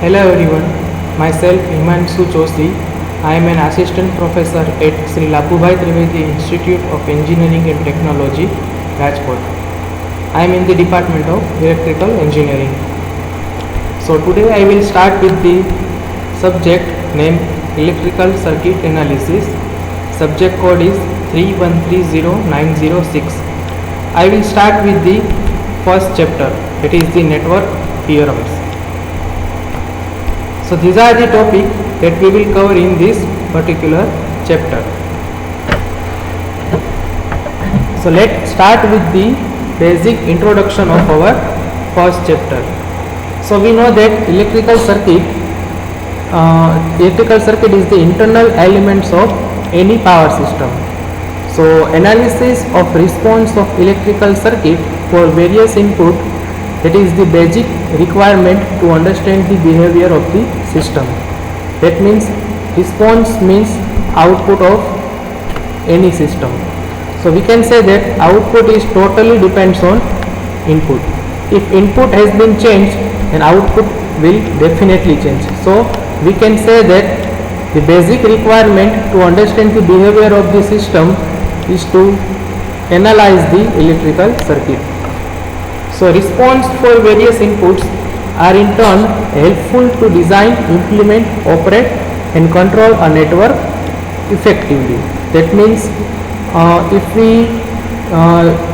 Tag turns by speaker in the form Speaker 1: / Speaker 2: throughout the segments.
Speaker 1: Hello everyone, myself Himanshu Joshi. I am an assistant professor at Sri Labubhai Trivedi Institute of Engineering and Technology, Rajkot. I am in the Department of Electrical Engineering. So today I will start with the subject named Electrical Circuit Analysis. Subject code is 3130906. I will start with the first chapter, that is the network theorems. So these are the topic that we will cover in this particular chapter. So let's start with the basic introduction of our first chapter. So we know that electrical circuit is the internal elements of any power system. So analysis of response of electrical circuit for various input, that is the basic requirement to understand the behavior of the system. That means response means output of any system. So we can say that output is totally depends on input. If input has been changed, then output will definitely change. So we can say that the basic requirement to understand the behavior of the system is to analyze the electrical circuit. So response for various inputs are in turn helpful to design, implement, operate and control a network effectively. That means if we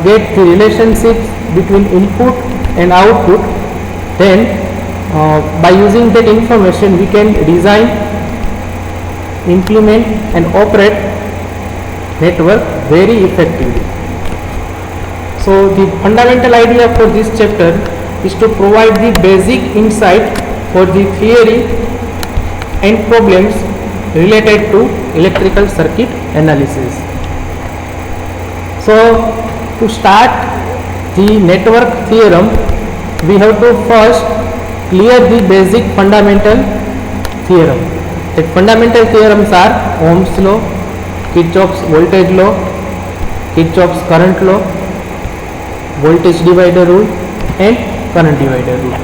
Speaker 1: get the relationships between input and output, then by using that information we can design, implement and operate network very effectively. So the fundamental idea for this chapter is to provide the basic insight for the theory and problems related to electrical circuit analysis. So to start the network theorem, we have to first clear the basic fundamental theorem. The fundamental theorems are Ohm's law, Kirchhoff's voltage law, Kirchhoff's current law, voltage divider rule and current divider rule.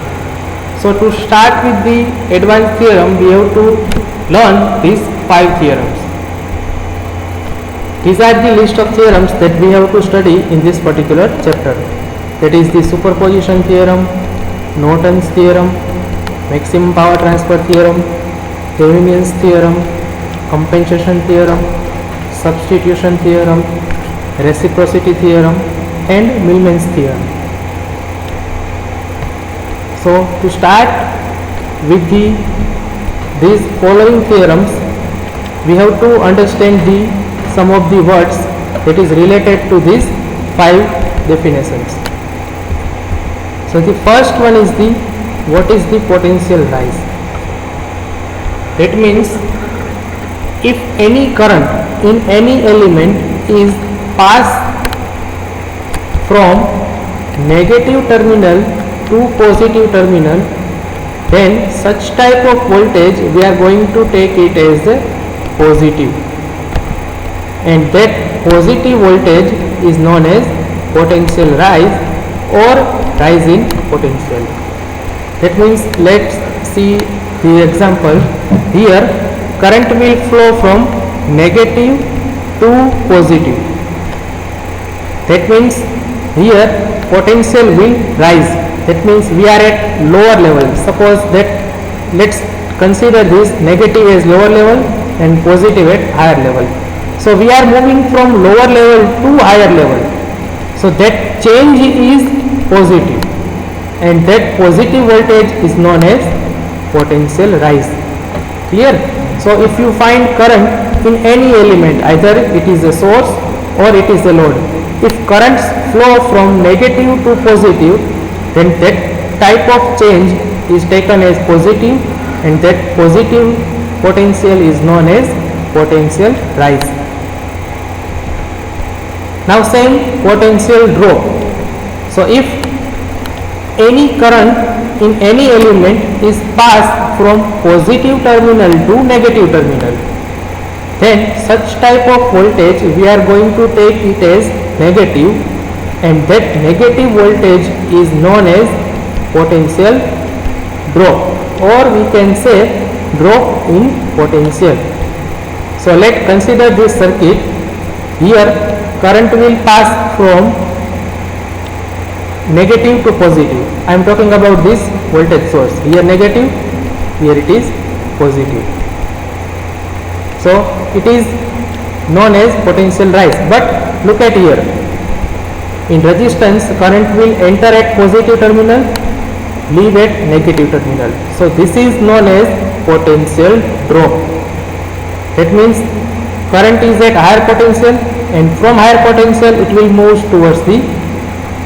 Speaker 1: So to start with the advanced theorem, we have to learn these 5 theorems. These are the list of theorems that we have to study in this particular chapter. That is the superposition theorem, Norton's theorem, maximum power transfer theorem, Thevenin's theorem, compensation theorem, substitution theorem, reciprocity theorem and Millman's theorem. So to start with these following theorems, we have to understand some of the words that is related to these 5 definitions. So the first one is what is the potential rise? That means if any current in any element is passed from negative terminal to positive terminal, then such type of voltage we are going to take it as positive, and that positive voltage is known as potential rise or rise in potential. That means let's see the example. Here current will flow from negative to positive. That means here potential will rise. That means we are at lower level. Suppose that let's consider this negative as lower level and positive at higher level. So we are moving from lower level to higher level. So that change is positive, and that positive voltage is known as potential rise. Clear? So if you find current in any element, either it is a source or it is a load, if currents flow from negative to positive, then that type of change is taken as positive, and that positive potential is known as potential rise. Now same potential drop. So if any current in any element is passed from positive terminal to negative terminal, then such type of voltage we are going to take it as negative, and that negative voltage is known as potential drop. or we can say drop in potential. So let's consider this circuit. Here current will pass from negative to positive. I am talking about this voltage source. Here negative, here it is positive. So it is known as potential rise. But look at here. In resistance, current will enter at positive terminal, leave at negative terminal. So this is known as potential drop. That means current is at higher potential, and from higher potential it will move towards the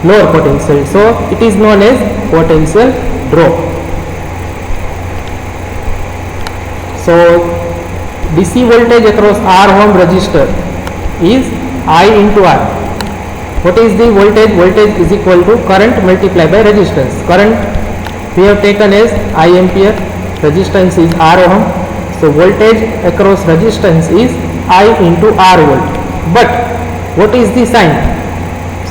Speaker 1: lower potential. So it is known as potential drop. So DC voltage across R ohm resistor is I into R. What is the voltage? Voltage is equal to current multiplied by resistance. Current we have taken as I ampere, resistance is R ohm. So voltage across resistance is I into R volt. But what is the sign?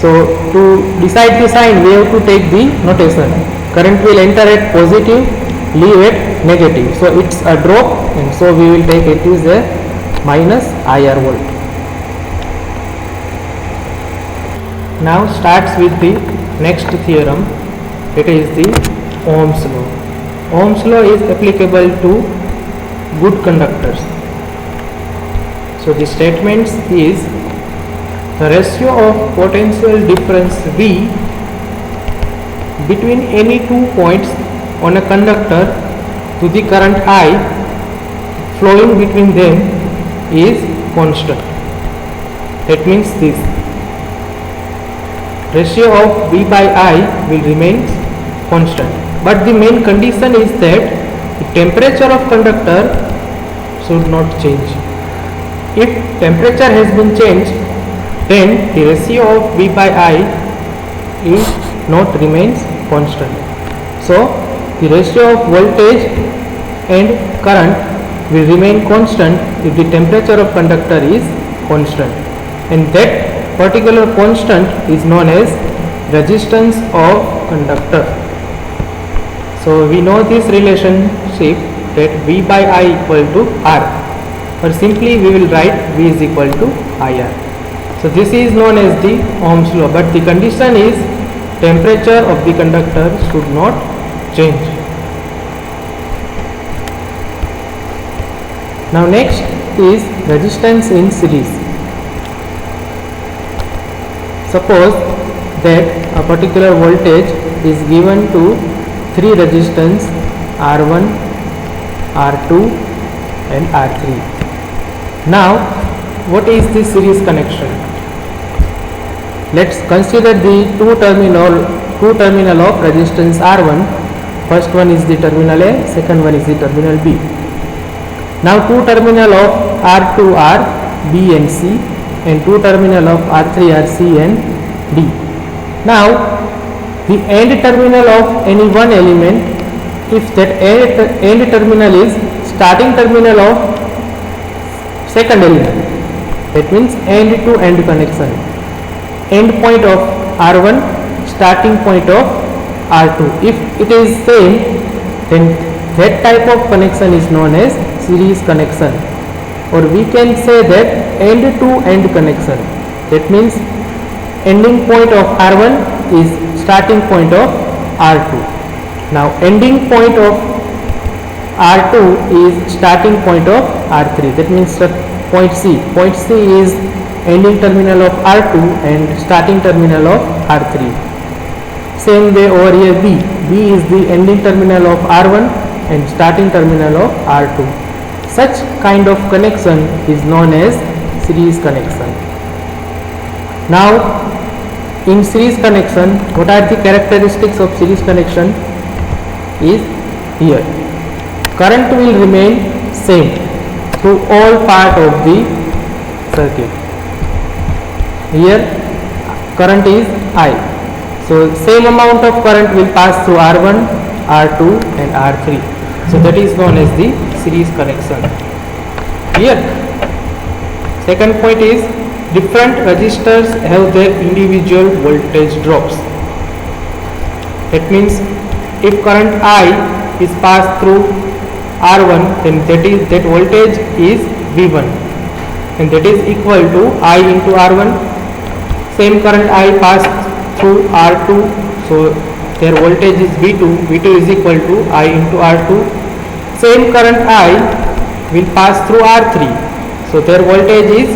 Speaker 1: So to decide the sign we have to take the notation. Current will enter at positive, leave at negative. So it's a drop, and so we will take it is a minus IR volt. Now starts with the next theorem. It is the Ohm's law. Ohm's law is applicable to good conductors. So the statement is the ratio of potential difference V between any 2 points on a conductor to the current I flowing between them is constant. That means this ratio of V by I will remain constant. But the main condition is that the temperature of conductor should not change. If temperature has been changed, then the ratio of V by I is not remains constant. So the ratio of voltage and current will remain constant if the temperature of conductor is constant, and that particular constant is known as resistance of conductor. So we know this relationship that V by I equal to R, or simply we will write V is equal to IR. So this is known as the Ohm's law, but the condition is temperature of the conductor should not change. Now next is resistance in series. Suppose that a particular voltage is given to three resistance R1, R2 and R3. Now what is the series connection? Let's consider the two terminal of resistance R1. First one is the terminal A, second one is the terminal B. Now two terminal of R2 are B and C, and two terminal of R3 are C and D. Now the end terminal of any one element, if that end terminal is starting terminal of second element, that means end to end connection. End point of R1, starting point of R2. If it is same, then that type of connection is known as series connection, or we can say that end to end connection. That means ending point of R1 is starting point of R2. Now ending point of R2 is starting point of R3. That means point C. Point C is ending terminal of R2 and starting terminal of R3. Same way over here B. B is the ending terminal of R1 and starting terminal of R2. Such kind of connection is known as series connection. Now in series connection, what are the characteristics of series connection is here. Current will remain same through all part of the circuit. Here current is I. So same amount of current will pass through R1, R2 and R3. So that is known as the series connection. Here second point is different resistors have their individual voltage drops. That means if current I is passed through R1, then that voltage is V1, and that is equal to I into R1. Same current I passed through R2, so their voltage is V2. V2 is equal to I into R2. Same current I will pass through R3, so their voltage is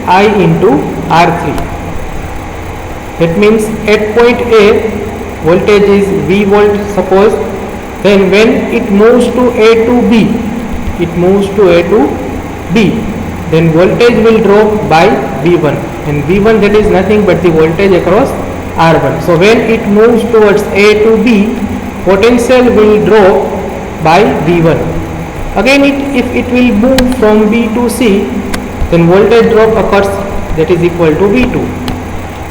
Speaker 1: I into R3. That means at point A voltage is V volt, suppose. Then when it moves to A to B, then voltage will drop by V1, and V1 that is nothing but the voltage across R1. So when it moves towards A to B, potential will drop by V1. Again, if it will move from B to C, then voltage drop occurs, that is equal to V2.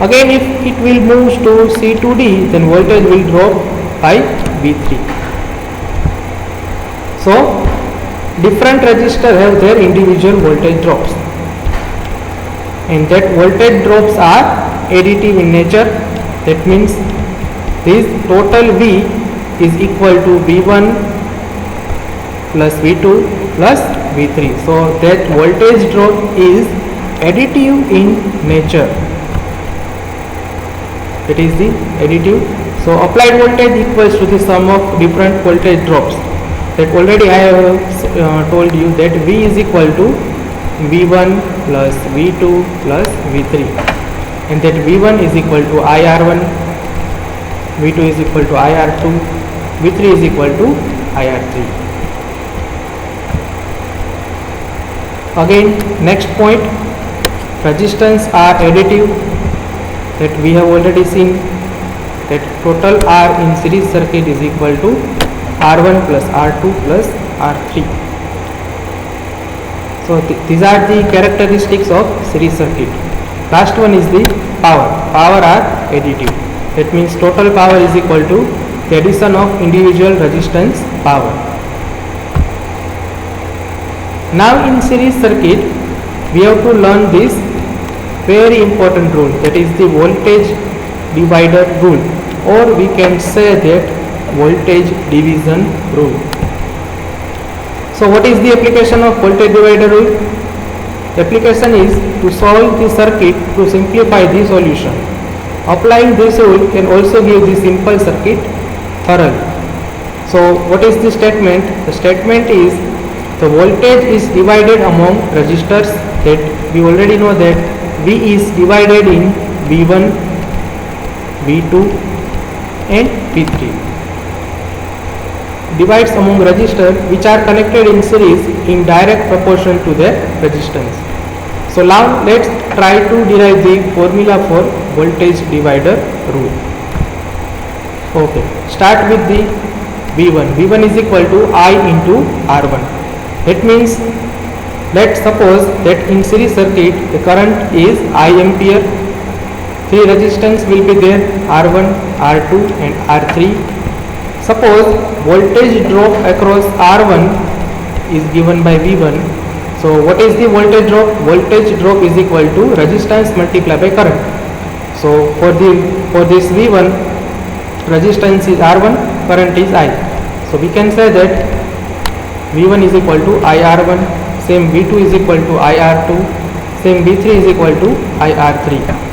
Speaker 1: Again, if it will move to C to D, then voltage will drop by V3. So different resistors have their individual voltage drops, and that voltage drops are additive in nature. That means this total V is equal to V1 plus V2 plus V3. So that voltage drop is additive in nature. That is the additive. So applied voltage equals to the sum of different voltage drops. That already I have told you that V is equal to V1 plus V2 plus V3, and that V1 is equal to IR1, V2 is equal to IR2, V3 is equal to IR3. Again, next point, resistance are additive. That we have already seen that total R in series circuit is equal to R1 plus R2 plus R3. So these are the characteristics of series circuit. Last one is the power. Power are additive. That means total power is equal to the addition of individual resistance power. Now in series circuit, we have to learn this very important rule, that is the voltage divider rule, or we can say that voltage division rule. So what is the application of voltage divider rule? The application is to solve the circuit to simplify the solution. Applying this rule can also give the simple circuit thoroughly. So what is the statement? The statement is the voltage is divided among resistors. That we already know that V is divided in V1, V2 and V3. Divides among resistors which are connected in series in direct proportion to their resistance. So now let's try to derive the formula for voltage divider rule. Okay, start with the V1. V1 is equal to I into R1. That means, let's suppose that in series circuit the current is I ampere. Three resistance will be there, R1, R2 and R3. Suppose voltage drop across R1 is given by V1. So what is the voltage drop? Voltage drop is equal to resistance multiplied by current. So for this V1, resistance is R1, current is I. So we can say that V1 is equal to IR1, same V2 is equal to IR2, same V3 is equal to IR3.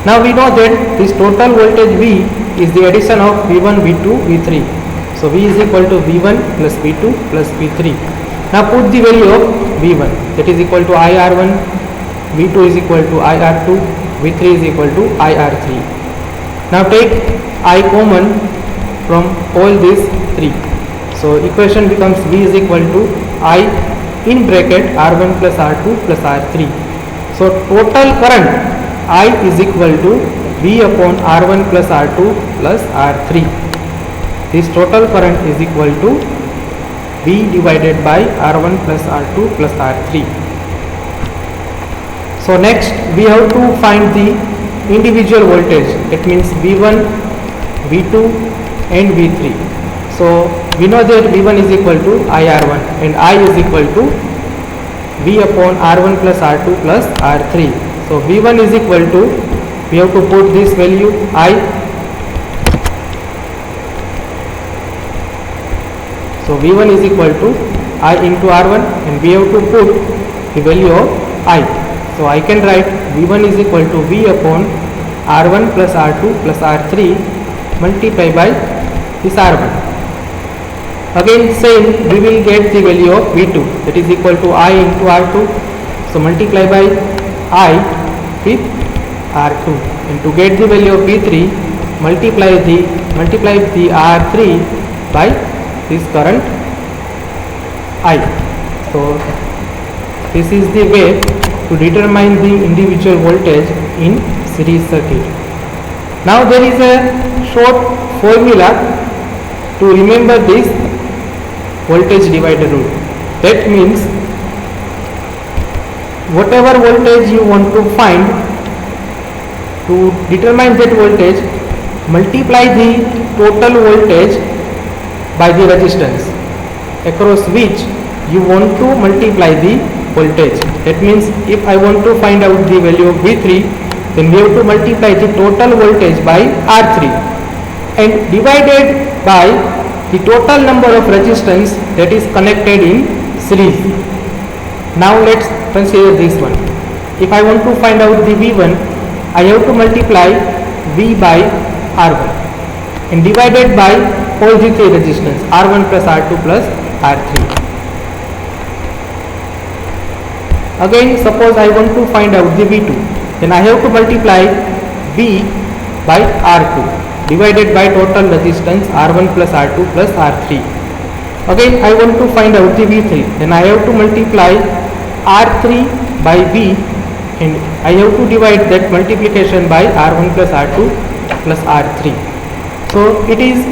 Speaker 1: Now we know that this total voltage V is the addition of V1, V2, V3. So V is equal to V1 plus V2 plus V3. Now put the value of V1, that is equal to IR1, V2 is equal to IR2, V3 is equal to IR3. Now take I common from all these three. So equation becomes V is equal to I in bracket R1 plus R2 plus R3. So total current I is equal to V upon R1 plus R2 plus R3. This total current is equal to V divided by R1 plus R2 plus R3. So next we have to find the individual voltage. It means V1, V2 and V3. So we know that V1 is equal to IR1 and I is equal to V upon R1 plus R2 plus R3. So V1 is equal to, we have to put this value I. So V1 is equal to I into R1, and we have to put the value of I. So I can write V1 is equal to V upon R1 plus R2 plus R3 multiplied by this R1. Again same, we will get the value of V2, that is equal to I into R2. So multiply by I with R2, and to get the value of V3, multiply the R3 by this current I. So this is the way to determine the individual voltage in series circuit. Now there is a short formula to remember this voltage divider rule. That means whatever voltage you want to find, to determine that voltage, multiply the total voltage by the resistance across which you want to multiply the voltage. That means if I want to find out the value of V3, then we have to multiply the total voltage by R3 and divided by the total number of resistance that is connected in series. Now let's consider this one. If I want to find out the V1, I have to multiply V by R1 and divided by all the three resistance R1 plus R2 plus R3. Again, suppose I want to find out the V2, then I have to multiply V by R2 divided by total resistance R1 plus R2 plus R3. Again, I want to find out the V3, then I have to multiply R3 by V, and I have to divide that multiplication by R1 plus R2 plus R3. So it is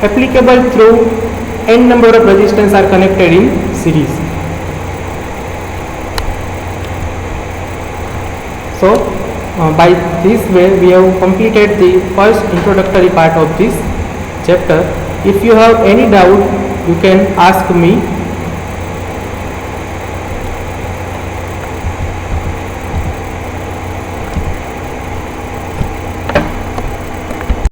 Speaker 1: applicable through n number of resistance are connected in series. So by this way we have completed the first introductory part of this chapter. If you have any doubt, you can ask me.